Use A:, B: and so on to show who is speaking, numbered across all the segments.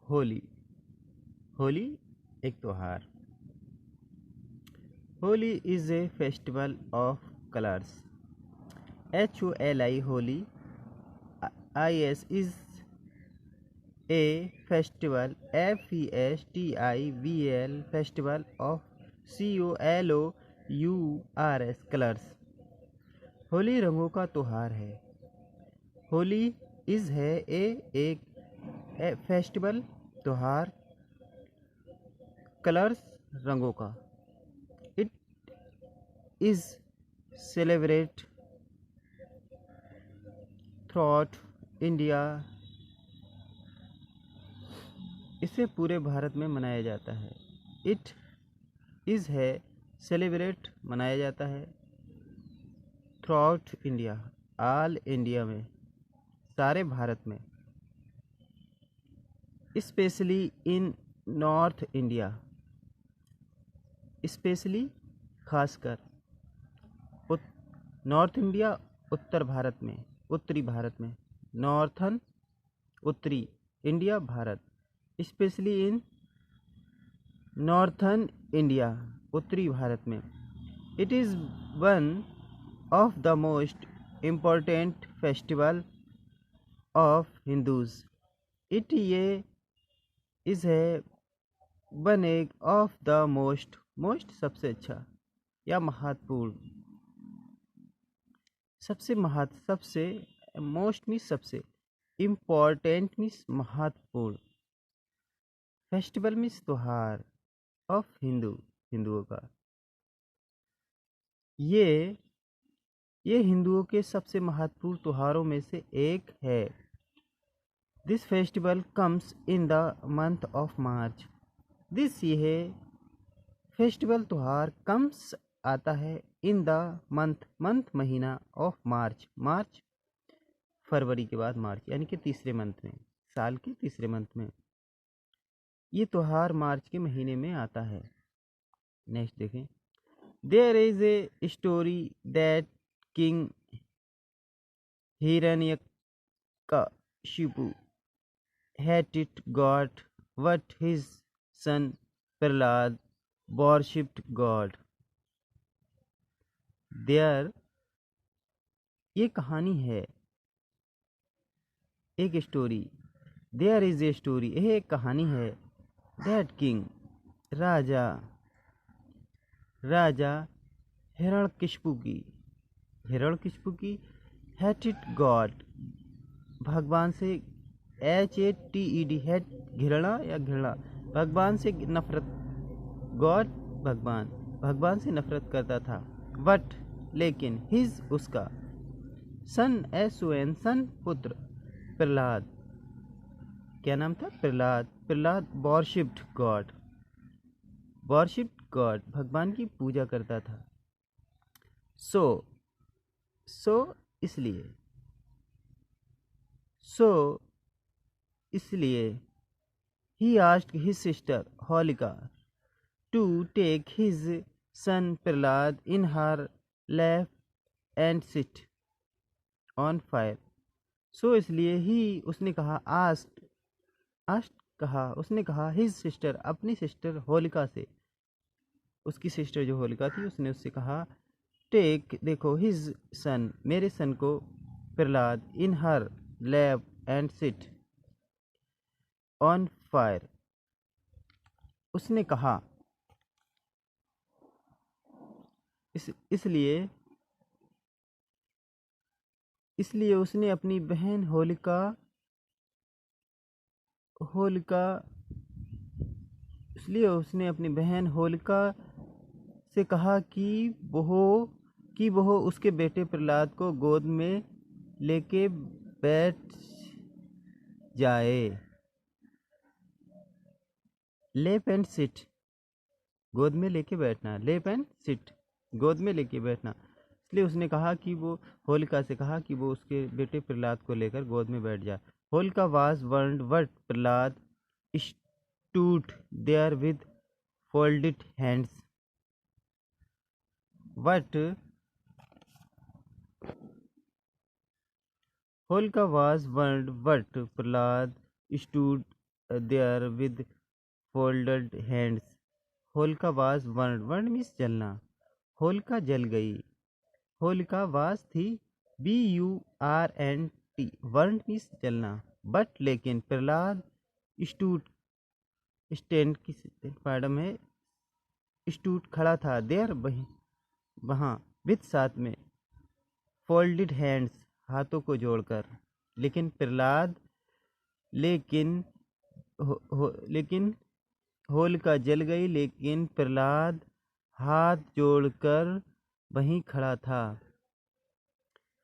A: होली। होली एक त्योहार। Holi is a festival of colours. HOLI Holi IS is a festival FESTIVAL festival of COLOURS colours. Holi रंगों का त्योहार है। होली इज है एक फेस्टिवल त्योहार कलर्स रंगों का। It is celebrate throughout India. इसे पूरे भारत में मनाया जाता है। इट इज है सेलिब्रेट मनाया जाता है थ्रूआउट इंडिया ऑल इंडिया में, सारे भारत में, specially in north India, specially खासकर नॉर्थ इंडिया उत्तर भारत में, उत्तरी भारत में, नॉर्थन उत्तरी India Bharat, specially in northern India उत्तरी भारत में। It is one of the most important festival of Hindus. It ये इज है वन एक ऑफ द मोस्ट सबसे अच्छा या महत्वपूर्ण, सबसे मोस्ट मीन्स सबसे, इम्पोर्टेंट मीन्स महत्वपूर्ण, फेस्टिवल मीन्स त्योहार ऑफ हिंदुओं का। ये हिंदुओं के सबसे महत्वपूर्ण त्योहारों में से एक है। This festival comes in the month of March. This ये फेस्टिवल त्योहार कम्स आता है इन द मंथ महीना ऑफ मार्च फरवरी के बाद मार्च, यानी कि तीसरे मंथ में, साल के तीसरे मंथ में ये त्योहार मार्च के महीने में आता है। नेक्स्ट देखें। There is a story that king Hiranyakashipu hated God, but his son Prahlad worshipped God. There ये कहानी है, एक story. There is a story, यह एक कहानी है। दैट किंग राजा हिरण्यकशिपु की हेटेड गॉड, भगवान से, HATED हेट घृणा या घृणा, भगवान से नफरत, गॉड भगवान से नफरत करता था। बट लेकिन हिज उसका, सन SON सन पुत्र, प्रहलाद, क्या नाम था? प्रहलाद वर्शिप्ड गॉड भगवान की पूजा करता था। सो इसलिए ही asked his sister Holika to take his son Prahlad in her lap and sit on fire. So इसलिए ही उसने कहा हिज सिस्टर, अपनी सिस्टर होलिका से, उसकी सिस्टर जो होलिका थी, उसने उससे कहा टेक, देखो, हिज सन, मेरे सन को, Prahlad, in her lap and sit on fire. उसने कहा इसलिए उसने अपनी बहन होलिका से कहा कि वह उसके बेटे प्रहलाद को गोद में लेके बैठ जाए। लेप एंड सिट, गोद में लेके बैठना, लेप एंड सिट, गोद में लेके बैठना। इसलिए उसने कहा कि वो, होलिका से कहा कि वो उसके बेटे प्रहलाद को लेकर गोद में बैठ जाए। Holika was burned but Prahlad stood there with folded hands. But Holika was burned but Prahlad stood there with folded hands. Holika was burned. Burned means जलना. होलिका जल गई. होलिका was थी. BURNT. Burned means जलना. But लेकिन प्रहलाद stood स्टैंड की मैडम है स्टूड खड़ा था. देयर वहाँ विद साथ में फोल्डेड हैंड्स हाथों को जोड़कर. लेकिन प्रहलाद लेकिन होलिका जल गई लेकिन प्रहलाद हाथ जोड़कर वहीं खड़ा था.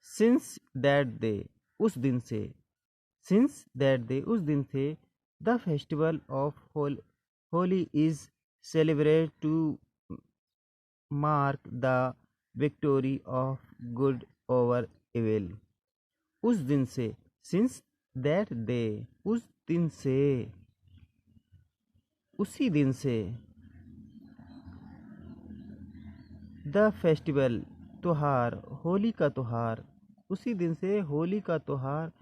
A: सिंस दैट डे उस दिन से. सिंस दैट डे उस दिन से the festival of Holi is celebrate to mark the victory of good over evil. उस दिन से. सिंस दैट डे उस दिन से. उसी दिन से. द फेस्टिवल त्योहार. होली का त्योहार. उसी दिन से होली का त्योहार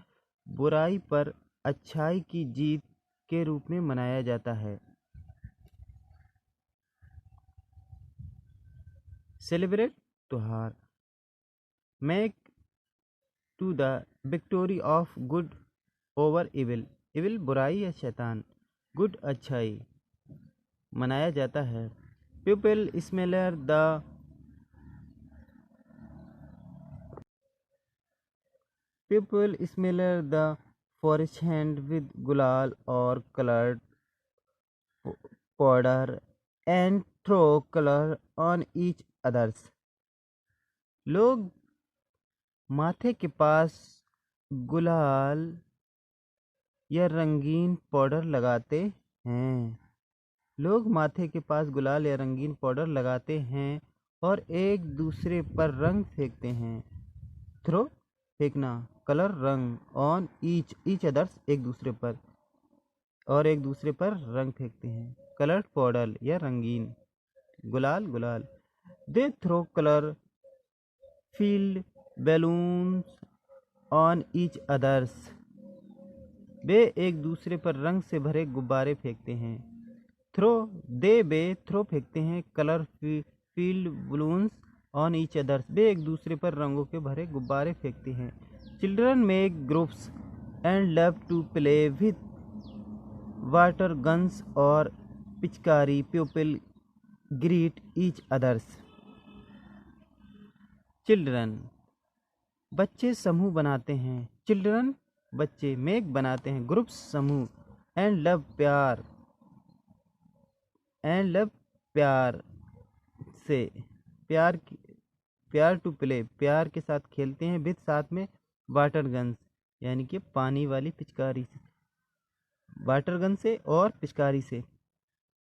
A: बुराई पर अच्छाई की जीत के रूप में मनाया जाता है. सेलिब्रेट त्योहार. Make to the victory of good over evil. Evil बुराई या शैतान. गुड अच्छाई मनाया जाता है. People smear the forehead with gulal और coloured powder and throw colour on each others. लोग माथे के पास गुलाल या रंगीन पाउडर लगाते हैं. लोग माथे के पास गुलाल या रंगीन पाउडर लगाते हैं और एक दूसरे पर रंग फेंकते हैं. थ्रो फेंकना. कलर रंग. ऑन ईच अदर्स एक दूसरे पर. और एक दूसरे पर रंग फेंकते हैं. कलर्ड पाउडर या रंगीन. गुलाल. They throw colour filled balloons on each others. वे एक दूसरे पर रंग से भरे गुब्बारे फेंकते हैं. वे थ्रो फेंकते हैं. Colour filled balloons on each others. वे एक दूसरे पर रंगों के भरे गुब्बारे फेंकते हैं. Children make groups and love to play with water guns और पिचकारी. People greet each others. Children बच्चे समूह बनाते हैं. चिल्ड्रन बच्चे. मेक बनाते हैं. ग्रुप्स समूह. एंड लव प्यार से. प्यार टू प्ले प्यार के साथ खेलते हैं. विद साथ में वाटर गन्स यानी कि पानी वाली पिचकारी से. वाटर गन से और पिचकारी से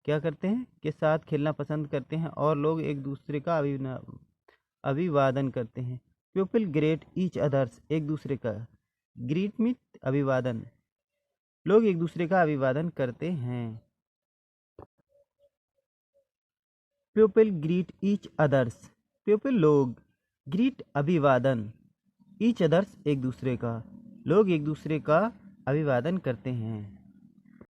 A: क्या करते हैं के साथ खेलना पसंद करते हैं और लोग एक दूसरे का अभिवादन करते हैं. People great each others. एक दूसरे का. ग्रीट मीट अभिवादन. लोग एक दूसरे का अभिवादन करते हैं. People greet each others. People लोग. ग्रीट अभिवादन. ईच अदर्स एक दूसरे का. लोग एक दूसरे का अभिवादन करते हैं.